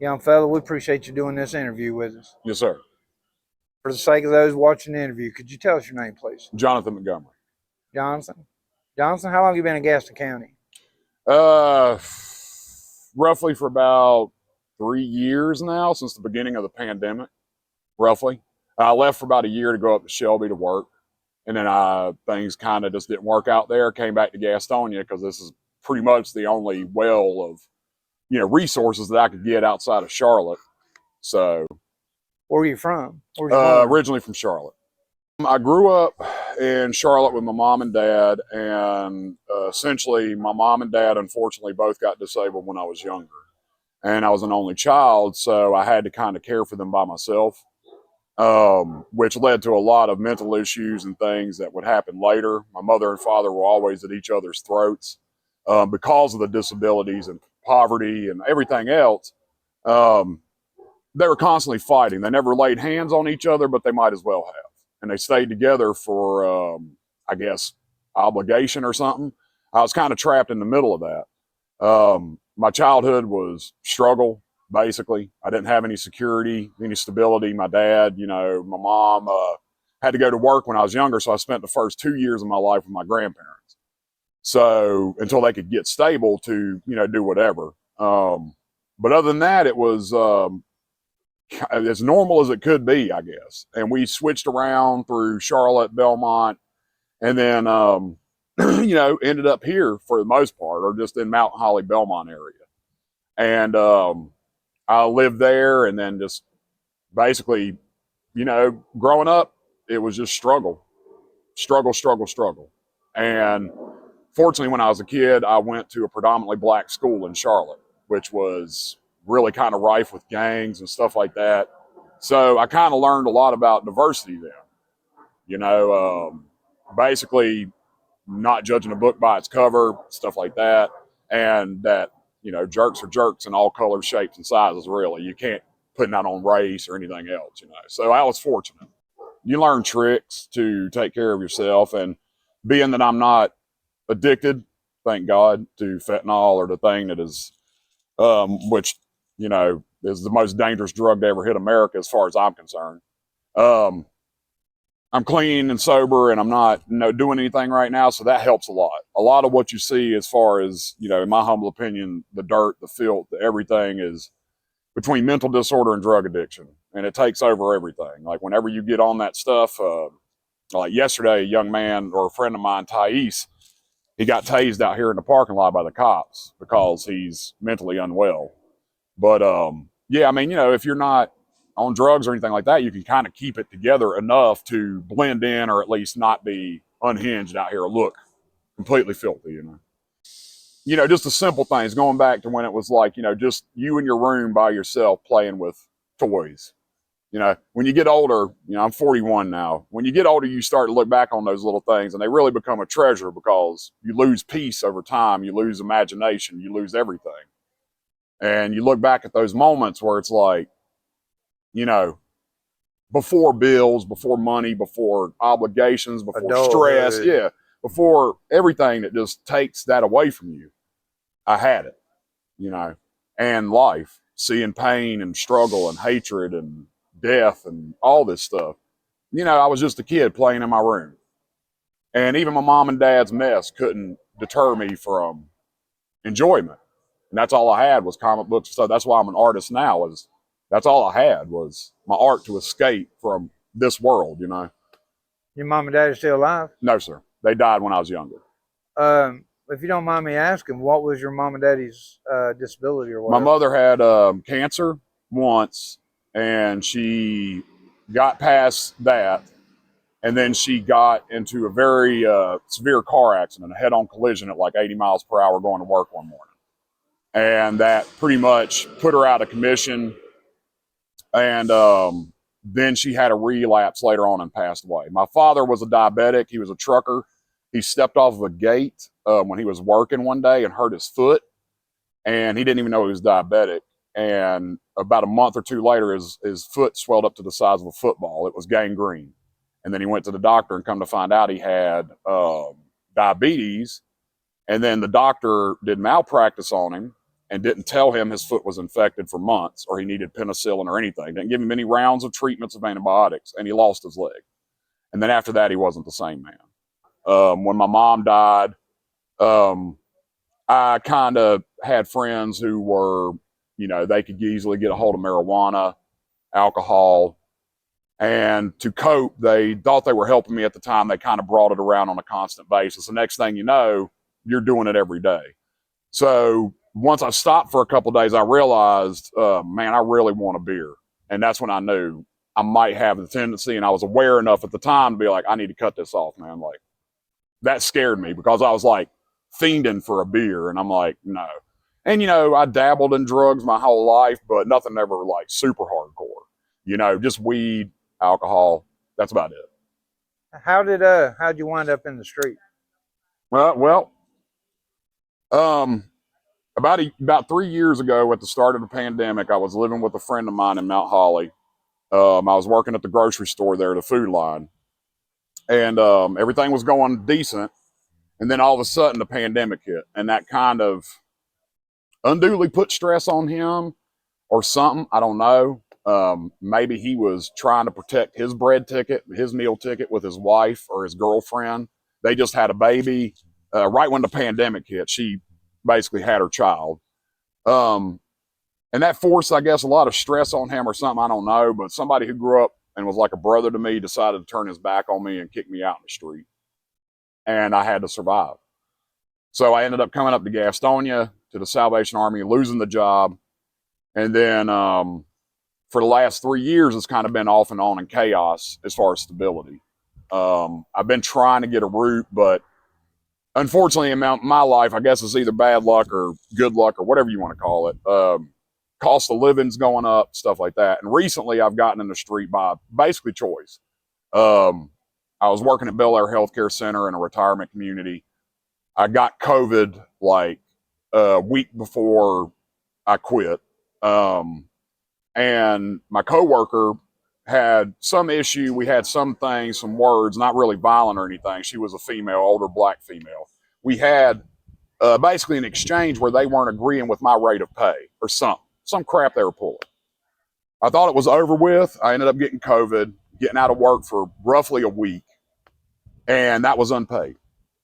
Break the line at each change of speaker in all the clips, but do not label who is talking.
Young fella, we appreciate you doing this interview with us.
Yes, sir.
For the sake of those watching the interview, could you tell us your name, please?
Johnathan Montgomery.
Johnson. Johnson, how long have you been in Gaston County?
Roughly for about 3 years now, since the beginning of the pandemic, roughly. I left for about a year to go up to Shelby to work. And then things kind of just didn't work out there. Came back to Gastonia because this is pretty much the only well of, resources that I could get outside of Charlotte. So,
Where are you from? Where were you born?
Originally from Charlotte. I grew up in Charlotte with my mom and dad, and essentially my mom and dad, unfortunately, both got disabled when I was younger. And I was an only child, so I had to kind of care for them by myself, which led to a lot of mental issues and things that would happen later. My mother and father were always at each other's throats because of the disabilities and poverty and everything else. They were constantly fighting. They never laid hands on each other, but they might as well have. And they stayed together for, I guess, obligation or something. I was kind of trapped in the middle of that. My childhood was struggle, basically. I didn't have any security, any stability. My dad, my mom had to go to work when I was younger, so I spent the first 2 years of my life with my grandparents. So until they could get stable to, do whatever. But other than that, it was as normal as it could be, I guess. And we switched around through Charlotte, Belmont, and then, ended up here for the most part, or just in Mount Holly, Belmont area. And I lived there, and then just basically, growing up, it was just struggle. And fortunately, when I was a kid, I went to a predominantly black school in Charlotte, which was really kind of rife with gangs and stuff like that. So I kind of learned a lot about diversity then, basically not judging a book by its cover, stuff like that. And that, jerks are jerks in all colors, shapes, and sizes, really. You can't put that on race or anything else, So I was fortunate. You learn tricks to take care of yourself. And being that I'm not addicted, thank God, to fentanyl or the thing that is, which, is the most dangerous drug to ever hit America as far as I'm concerned. I'm clean and sober, and I'm not doing anything right now, so that helps a lot. A lot of what you see as far as, in my humble opinion, the dirt, the filth, everything is between mental disorder and drug addiction, and it takes over everything. Like whenever you get on that stuff, like yesterday, a young man or a friend of mine, Thais, he got tased out here in the parking lot by the cops because he's mentally unwell. But yeah, I mean, if you're not on drugs or anything like that, you can kind of keep it together enough to blend in, or at least not be unhinged out here or look completely filthy, just the simple things, going back to when it was like, just you in your room by yourself playing with toys. When you get older, I'm 41 now. When you get older, you start to look back on those little things, and they really become a treasure because you lose peace over time. You lose imagination. You lose everything. And you look back at those moments where it's like, before bills, before money, before obligations, before
Adulthood.
stress, yeah, before everything that just takes that away from you. I had it, and life, seeing pain and struggle and hatred and death and all this stuff. I was just a kid playing in my room. And even my mom and dad's mess couldn't deter me from enjoyment. And that's all I had was comic books. So that's why I'm an artist now, is that's all I had was my art to escape from this world,
Your mom and dad are still alive?
No, sir. They died when I was younger.
If you don't mind me asking, what was your mom and daddy's disability or whatever?
My mother had cancer once, and she got past that, and then she got into a very severe car accident, a head-on collision at like 80 miles per hour going to work one morning. And that pretty much put her out of commission. And then she had a relapse later on and passed away. My father was a diabetic. He was a trucker. He stepped off of a gate when he was working one day and hurt his foot. And he didn't even know he was diabetic. And about a month or two later, his foot swelled up to the size of a football. It was gangrene. And then he went to the doctor, and come to find out he had diabetes. And then the doctor did malpractice on him and didn't tell him his foot was infected for months or he needed penicillin or anything. Didn't give him any rounds of treatments of antibiotics, and he lost his leg. And then after that, he wasn't the same man. When my mom died, I kind of had friends who were, they could easily get a hold of marijuana, alcohol, and to cope, they thought they were helping me at the time. They kind of brought it around on a constant basis. The next thing you know, you're doing it every day. So once I stopped for a couple of days, I realized, man, I really want a beer. And that's when I knew I might have the tendency, and I was aware enough at the time to be like, I need to cut this off, man. Like, that scared me because I was like fiending for a beer, and I'm like, no. And, I dabbled in drugs my whole life, but nothing ever like super hardcore, just weed, alcohol. That's about it.
How'd you wind up in the street?
Well, about 3 years ago at the start of the pandemic, I was living with a friend of mine in Mount Holly. I was working at the grocery store there, the food line, and everything was going decent. And then all of a sudden the pandemic hit, and that kind of unduly put stress on him or something. I don't know. Maybe he was trying to protect his bread ticket, his meal ticket with his wife or his girlfriend. They just had a baby. Right when the pandemic hit, she basically had her child. And that forced, I guess, a lot of stress on him or something. I don't know. But somebody who grew up and was like a brother to me decided to turn his back on me and kick me out in the street. And I had to survive. So I ended up coming up to Gastonia, to the Salvation Army, losing the job. And then for the last 3 years, it's kind of been off and on in chaos as far as stability. I've been trying to get a route, but unfortunately in my life, I guess it's either bad luck or good luck or whatever you want to call it. Cost of living's going up, stuff like that. And recently I've gotten in the street by basically choice. I was working at Bel Air Healthcare Center in a retirement community. I got COVID like a week before I quit. And my coworker had some issue. We had some things, some words, not really violent or anything. She was a female, older black female. We had basically an exchange where they weren't agreeing with my rate of pay or some crap they were pulling. I thought it was over with. I ended up getting COVID, getting out of work for roughly a week, and that was unpaid.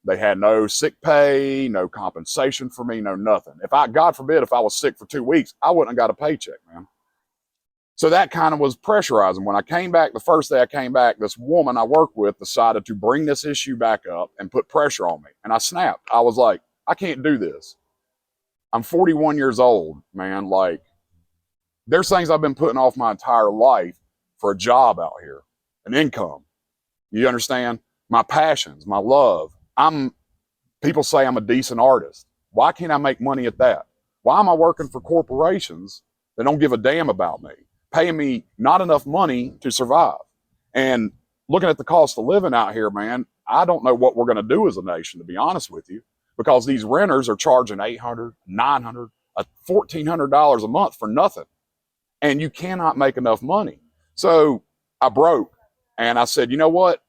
They had no sick pay, no compensation for me, no nothing. God forbid, if I was sick for 2 weeks, I wouldn't have got a paycheck, man. So that kind of was pressurizing. When I came back, the first day I came back, this woman I work with decided to bring this issue back up and put pressure on me. And I snapped. I was like, I can't do this. I'm 41 years old, man. Like, there's things I've been putting off my entire life for a job out here, an income. You understand? My passions, my love. People say I'm a decent artist. Why can't I make money at that? Why am I working for corporations that don't give a damn about me, paying me not enough money to survive? And looking at the cost of living out here, man, I don't know what we're going to do as a nation, to be honest with you, because these renters are charging $800, $900, $1,400 a month for nothing. And you cannot make enough money. So I broke, and I said, you know what?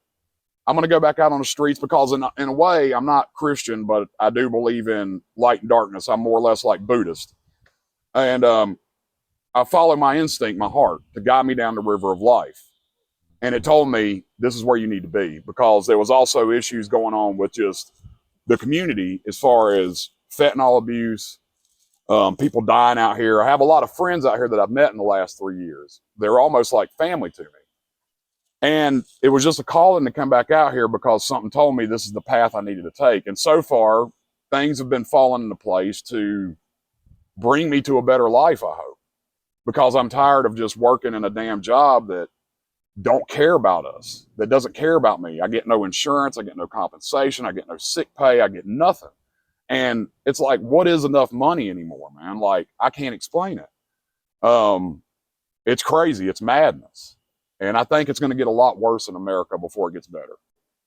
I'm going to go back out on the streets because in a way, I'm not Christian, but I do believe in light and darkness. I'm more or less like Buddhist. And I follow my instinct, my heart, to guide me down the river of life. And it told me this is where you need to be, because there was also issues going on with just the community as far as fentanyl abuse, people dying out here. I have a lot of friends out here that I've met in the last 3 years. They're almost like family to me. And it was just a calling to come back out here because something told me this is the path I needed to take. And so far, things have been falling into place to bring me to a better life, I hope. Because I'm tired of just working in a damn job that don't care about us, that doesn't care about me. I get no insurance, I get no compensation, I get no sick pay, I get nothing. And it's like, what is enough money anymore, man? Like, I can't explain it. It's crazy, it's madness. And I think it's going to get a lot worse in America before it gets better.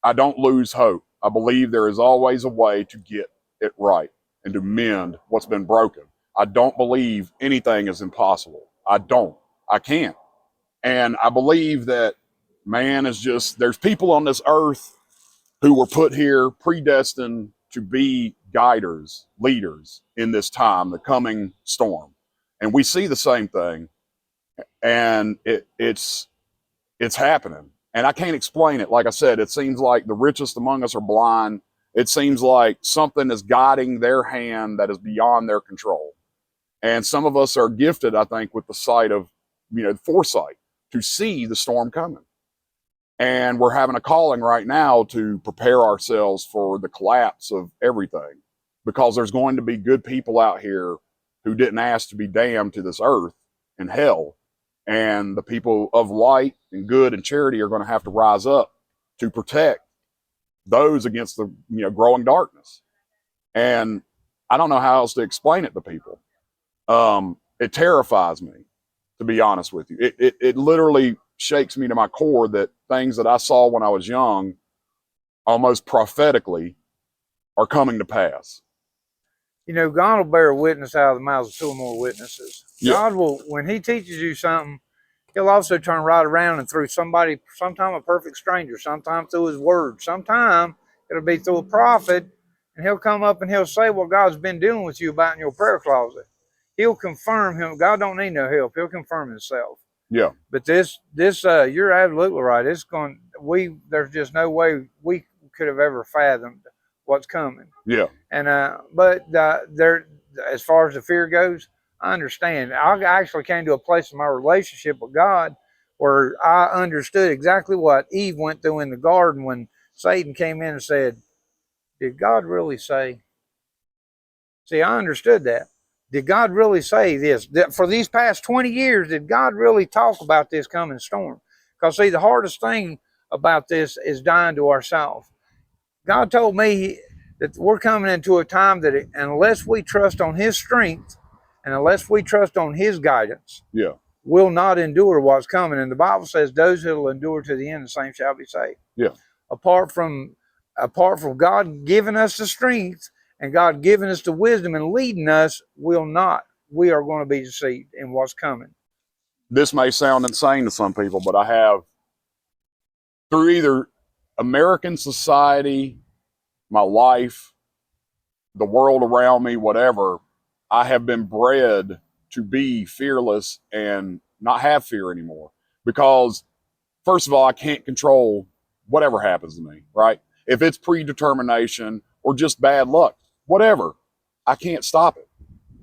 I don't lose hope. I believe there is always a way to get it right and to mend what's been broken. I don't believe anything is impossible. I can't. And I believe that man is just, there's people on this earth who were put here predestined to be guiders, leaders in this time, the coming storm. And we see the same thing, and it's happening. And I can't explain it. Like I said, it seems like the richest among us are blind. It seems like something is guiding their hand that is beyond their control. And some of us are gifted, I think, with the sight of, foresight to see the storm coming. And we're having a calling right now to prepare ourselves for the collapse of everything, because there's going to be good people out here who didn't ask to be damned to this earth and hell. And the people of light and good and charity are going to have to rise up to protect those against the growing darkness. And I don't know how else to explain it to people. It terrifies me, to be honest with you. It literally shakes me to my core that things that I saw when I was young, almost prophetically, are coming to pass.
God will bear witness out of the mouths of two or more witnesses.
Yeah.
God will, when he teaches you something, he'll also turn right around and through somebody, sometime a perfect stranger, sometime through his word, sometime it'll be through a prophet, and he'll come up and he'll say what God's been dealing with you about in your prayer closet. He'll confirm him. God don't need no help. He'll confirm himself.
Yeah.
But this, you're absolutely right. There's just no way we could have ever fathomed what's coming.
Yeah.
And there, as far as the fear goes, I understand. I actually came to a place in my relationship with God where I understood exactly what Eve went through in the garden when Satan came in and said, "Did God really say?" See, I understood that. Did God really say this? For these past 20 years, did God really talk about this coming storm? Because, see, the hardest thing about this is dying to ourselves. God told me that we're coming into a time that unless we trust on his strength and unless we trust on his guidance,
Yeah.
we'll not endure what's coming. And the Bible says those who will endure to the end, the same shall be saved.
Yeah.
Apart from God giving us the strength and God giving us the wisdom and leading us, we are going to be deceived in what's coming.
This may sound insane to some people, but I have, through either American society, my life, the world around me, whatever, I have been bred to be fearless and not have fear anymore. Because, first of all, I can't control whatever happens to me, right? If it's predetermination or just bad luck, whatever, I can't stop it.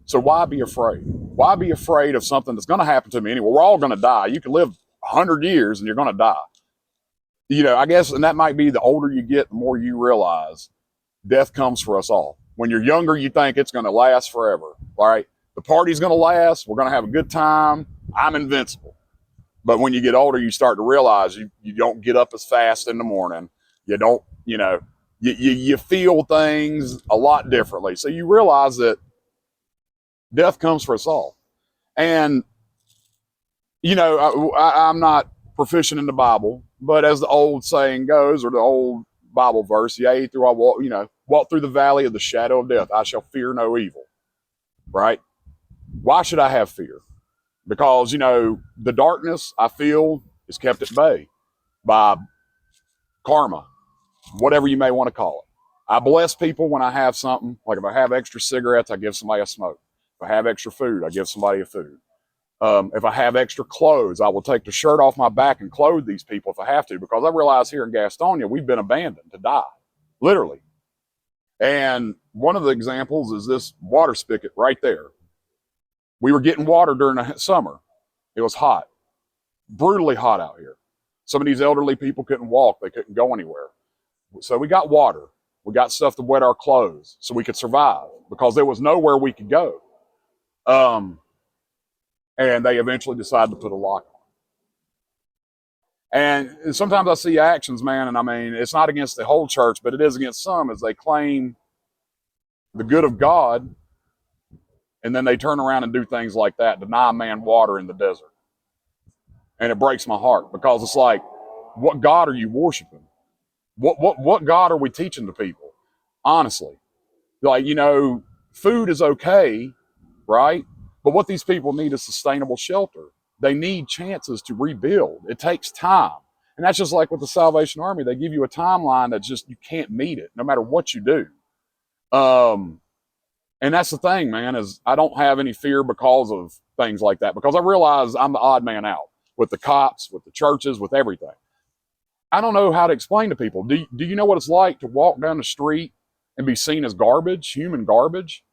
So why be afraid? Why be afraid of something that's going to happen to me anyway? We're all going to die. You can live 100 years and you're going to die. I guess, and that might be the older you get, the more you realize death comes for us all. When you're younger, you think it's going to last forever, right? The party's going to last. We're going to have a good time. I'm invincible. But when you get older, you start to realize you don't get up as fast in the morning. You don't, you feel things a lot differently. So you realize that death comes for us all. And, I'm not proficient in the Bible, but as the old saying goes, or the old Bible verse, yea, through I walk through the valley of the shadow of death, I shall fear no evil, right? Why should I have fear? Because, the darkness I feel is kept at bay by karma, whatever you may want to call it. I bless people when I have something. Like if I have extra cigarettes, I give somebody a smoke. If I have extra food, I give somebody a food. If I have extra clothes, I will take the shirt off my back and clothe these people if I have to, because I realize here in Gastonia, we've been abandoned to die, literally. And one of the examples is this water spigot right there. We were getting water during the summer. It was hot, brutally hot out here. Some of these elderly people couldn't walk. They couldn't go anywhere. So we got water. We got stuff to wet our clothes so we could survive, because there was nowhere we could go. And they eventually decided to put a lock on. And sometimes I see actions, man, and I mean, it's not against the whole church, but it is against some, as they claim the good of God, and then they turn around and do things like that, deny man water in the desert. And it breaks my heart, because it's like, what God are you worshiping? What God are we teaching to people? Honestly. Like, food is okay, right? But what these people need is sustainable shelter. They need chances to rebuild. It takes time. And that's just like with the Salvation Army. They give you a timeline that just, you can't meet it, no matter what you do. And that's the thing, man, is I don't have any fear because of things like that, because I realize I'm the odd man out with the cops, with the churches, with everything. I don't know how to explain to people. Do you know what it's like to walk down the street and be seen as garbage, human garbage?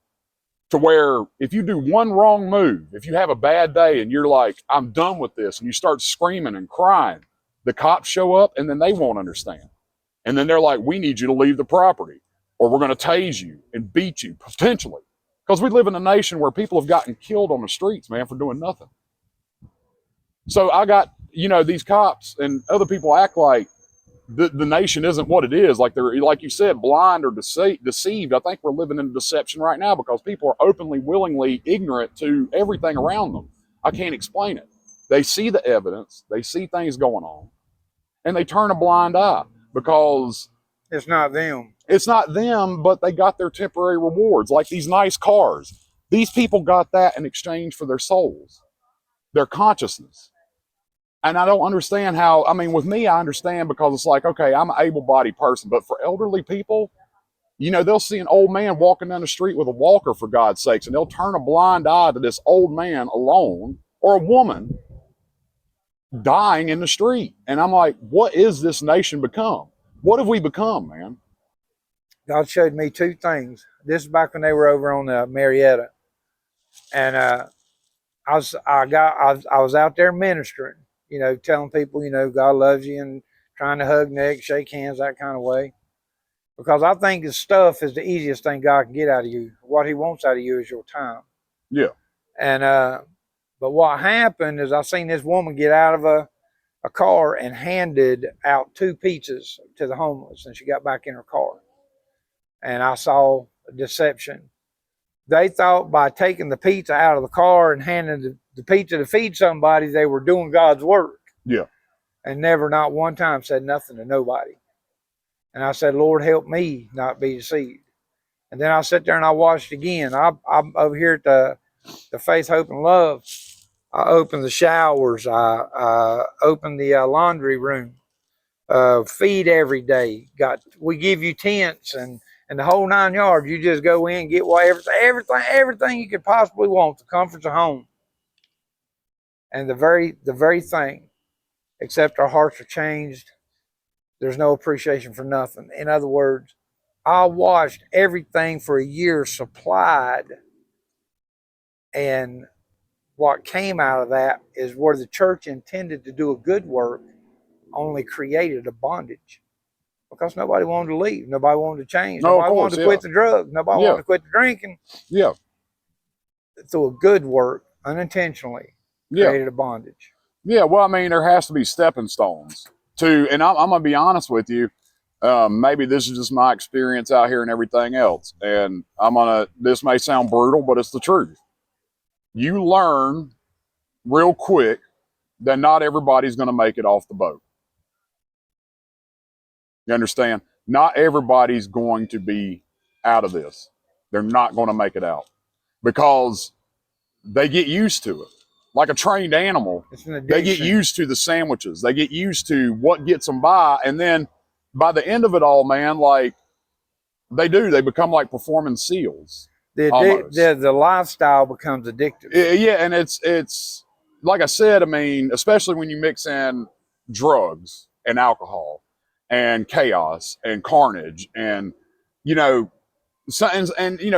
To where if you do one wrong move, if you have a bad day and you're like, I'm done with this, and you start screaming and crying, the cops show up and then they won't understand. And then they're like, we need you to leave the property, or we're going to tase you and beat you, potentially. Because we live in a nation where people have gotten killed on the streets, man, for doing nothing. So I got, these cops and other people act like the nation isn't what it is. Like they're, like you said, blind or deceived. I think we're living in deception right now because people are openly, willingly ignorant to everything around them. I can't explain it. They see the evidence, they see things going on, and they turn a blind eye because
it's not them.
It's not them, but they got their temporary rewards, like these nice cars. These people got that in exchange for their souls, their consciousness. And I don't understand how, with me, I understand because it's like, okay, I'm an able-bodied person, but for elderly people, they'll see an old man walking down the street with a walker, for God's sakes, and they'll turn a blind eye to this old man alone, or a woman dying in the street. And I'm like, what is this nation become? What have we become, man?
God showed me two things. This is back when they were over on Marietta, and I was out there ministering, telling people, God loves you, and trying to hug necks, shake hands, that kind of way. Because I think his stuff is the easiest thing God can get out of you. What he wants out of you is your time.
Yeah.
And but what happened is I seen this woman get out of a car and handed out 2 pizzas to the homeless, and she got back in her car. And I saw deception. They thought by taking the pizza out of the car and handing the pizza to feed somebody, they were doing God's work.
Yeah.
And never, not one time, said nothing to nobody. And I said, Lord, help me not be deceived. And then I sat there and I watched again. I'm over here at the Faith, Hope, and Love. I opened the showers. I opened the laundry room. Feed every day. We give you tents and the whole 9 yards. You just go in, get everything you could possibly want, the comforts of home. And the very thing, except our hearts are changed, there's no appreciation for nothing. In other words, I watched everything for a year supplied, and what came out of that is where the church intended to do a good work, only created a bondage. Because nobody wanted to leave. Nobody wanted to change. Nobody wanted to quit the drugs. Nobody wanted to quit the drinking.
Yeah.
Through a good work, unintentionally, created a bondage.
Yeah, well, there has to be stepping stones to, and I'm going to be honest with you. Maybe this is just my experience out here and everything else. And this may sound brutal, but it's the truth. You learn real quick that not everybody's going to make it off the boat. You understand? Not everybody's going to be out of this. They're not going to make it out because they get used to it. Like a trained animal, they get used to the sandwiches. They get used to what gets them by. And then by the end of it all, man, like they become like performing seals.
The lifestyle becomes addictive.
Yeah, and it's like I said, especially when you mix in drugs and alcohol and chaos and carnage and,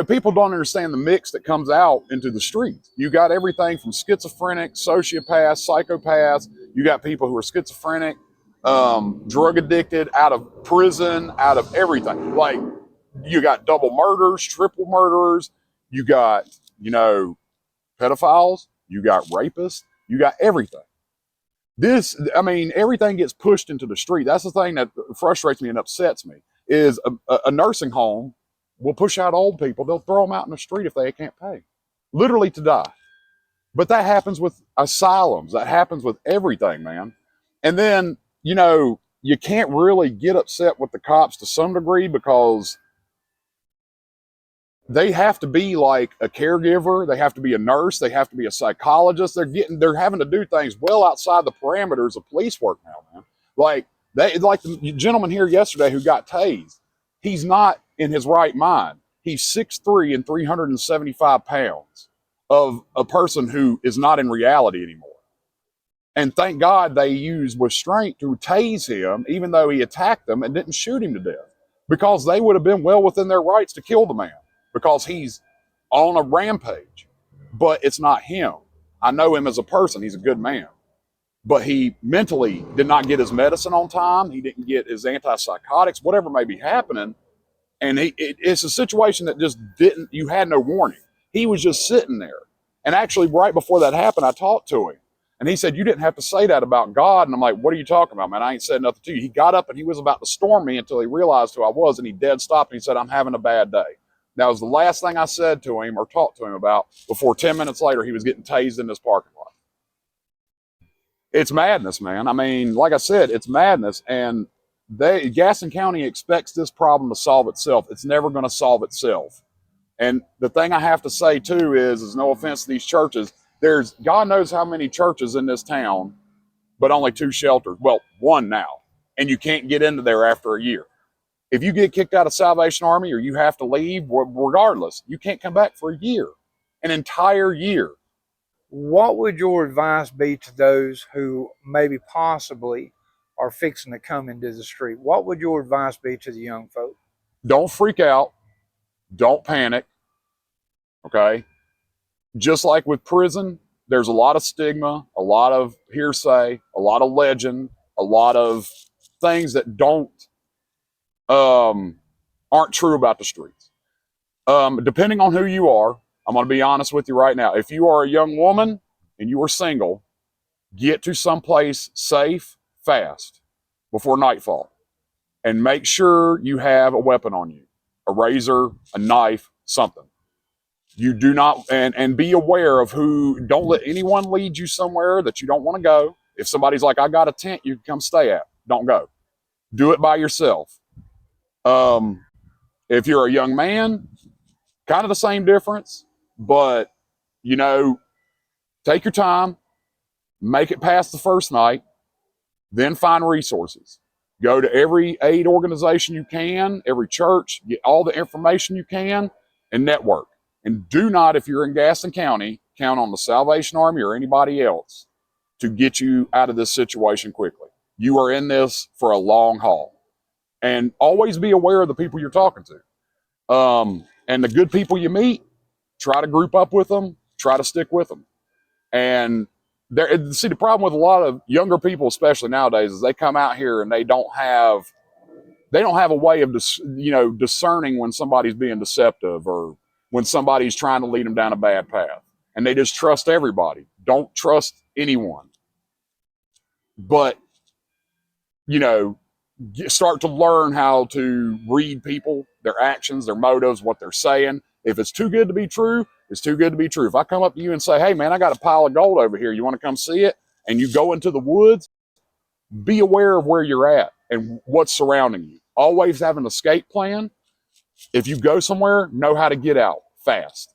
people don't understand the mix that comes out into the streets. You got everything from schizophrenic, sociopaths, psychopaths. You got people who are schizophrenic, drug addicted, out of prison, out of everything. Like you got double murders, triple murderers. You got, pedophiles. You got rapists. You got everything. Everything gets pushed into the street. That's the thing that frustrates me and upsets me is a nursing home will push out old people. They'll throw them out in the street if they can't pay, literally to die. But that happens with asylums. That happens with everything, man. And then, you can't really get upset with the cops to some degree because they have to be like a caregiver. They have to be a nurse. They have to be a psychologist. They're having to do things well outside the parameters of police work now, man. Like the gentleman here yesterday who got tased. He's not in his right mind. he's 6'3" and 375 pounds of a person who is not in reality anymore. And thank God they used restraint to tase him, even though he attacked them and didn't shoot him to death, because they would have been well within their rights to kill the man because he's on a rampage. But it's not him. I know him as a person. He's a good man. But he mentally did not get his medicine on time. He didn't get his antipsychotics, whatever may be happening. And it's a situation that just didn't, you had no warning. He was just sitting there. And actually, right before that happened, I talked to him. And he said, you didn't have to say that about God. And I'm like, what are you talking about, man? I ain't said nothing to you. He got up and he was about to storm me until he realized who I was. And he dead stopped and he said, I'm having a bad day. That was the last thing I said to him or talked to him about before 10 minutes later, he was getting tased in this parking lot. It's madness, man. I mean, like I said, it's madness. And Gaston County expects this problem to solve itself. It's never going to solve itself. And the thing I have to say too is no offense to these churches, there's God knows how many churches in this town, but only 2 shelters. Well, 1 now. And you can't get into there after a year. If you get kicked out of Salvation Army or you have to leave, regardless, you can't come back for a year, an entire year.
What would your advice be to those who maybe possibly are fixing to come into the street? What would your advice be to the young folk?
Don't freak out. Don't panic. Okay? Just like with prison, there's a lot of stigma, a lot of hearsay, a lot of legend, a lot of things that aren't true about the streets. Depending on who you are, I'm going to be honest with you right now. If you are a young woman and you are single, get to someplace safe, fast, before nightfall. And make sure you have a weapon on you, a razor, a knife, something. You do not, and be aware of don't let anyone lead you somewhere that you don't want to go. If somebody's like, I got a tent you can come stay at, don't go. Do it by yourself. If you're a young man, kind of the same difference, but, take your time, make it past the first night, then find resources. Go to every aid organization you can, every church, get all the information you can, and network. And do not, if you're in Gaston County, count on the Salvation Army or anybody else to get you out of this situation quickly. You are in this for a long haul. And always be aware of the people you're talking to. And the good people you meet, try to group up with them, try to stick with them. And the problem with a lot of younger people, especially nowadays, is they come out here and they don't have a way of discerning when somebody's being deceptive or when somebody's trying to lead them down a bad path. And they just trust everybody. Don't trust anyone. But, start to learn how to read people, their actions, their motives, what they're saying. If it's too good to be true, it's too good to be true. If I come up to you and say, hey, man, I got a pile of gold over here. You want to come see it? And you go into the woods, be aware of where you're at and what's surrounding you. Always have an escape plan. If you go somewhere, know how to get out fast.